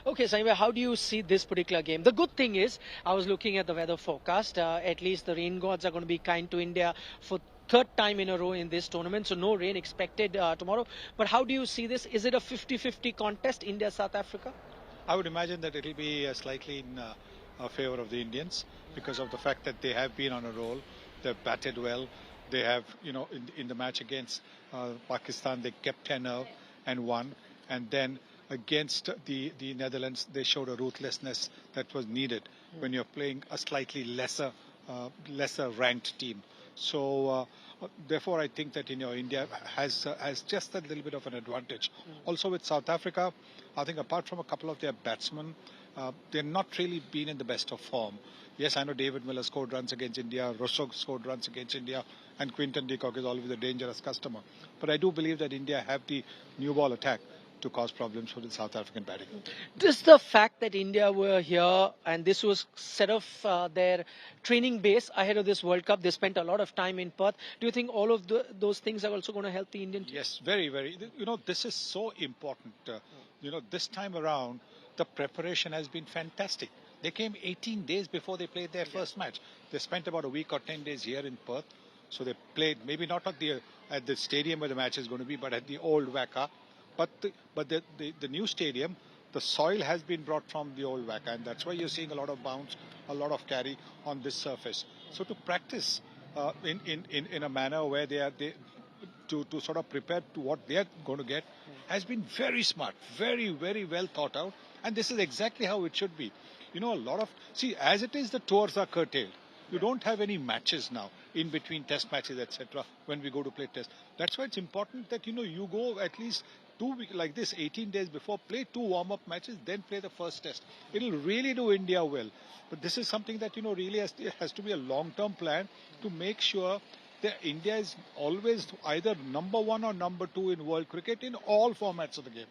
Okay, so anyway, how do you see this particular game? The good thing is, I was looking at the weather forecast. At least the rain gods are going to be kind to India for third time in a row in this tournament. So no rain expected tomorrow. But how do you see this? Is it a 50-50 contest, India-South Africa? I would imagine that it will be slightly in favor of the Indians because of the fact that they have been on a roll. They've batted well. They have, in the match against Pakistan, they kept 10 and won. And then against the Netherlands, they showed a ruthlessness that was needed when you're playing a slightly lesser ranked team. So therefore, I think that India has just a little bit of an advantage. Also with South Africa, I think apart from a couple of their batsmen, they're not really been in the best of form. Yes, I know David Miller scored runs against India, Rosso scored runs against India, and Quinton de Kock is always a dangerous customer. But I do believe that India have the new ball attack to cause problems for the South African batting. Does the fact that India were here and this was set of their training base ahead of this World Cup, they spent a lot of time in Perth. Do you think all of those things are also going to help the Indian team? Yes, very, very. This is so important. This time around, the preparation has been fantastic. They came 18 days before they played their first match. They spent about a week or 10 days here in Perth. So they played, maybe not at the stadium where the match is going to be, but at the old WACA. But the new stadium, the soil has been brought from the old WACA, and that's why you're seeing a lot of bounce, a lot of carry on this surface. So to practice in a manner where to sort of prepare to what they are going to get has been very smart, very, very well thought out, and this is exactly how it should be. As it is, the tours are curtailed. You don't have any matches now in between test matches, etc. when we go to play test. That's why it's important that you go at least 2 weeks like this, 18 days before, play 2 warm-up matches, then play the first test. It'll really do India well. But this is something that really has to be a long-term plan to make sure that India is always either number 1 or number 2 in world cricket in all formats of the game.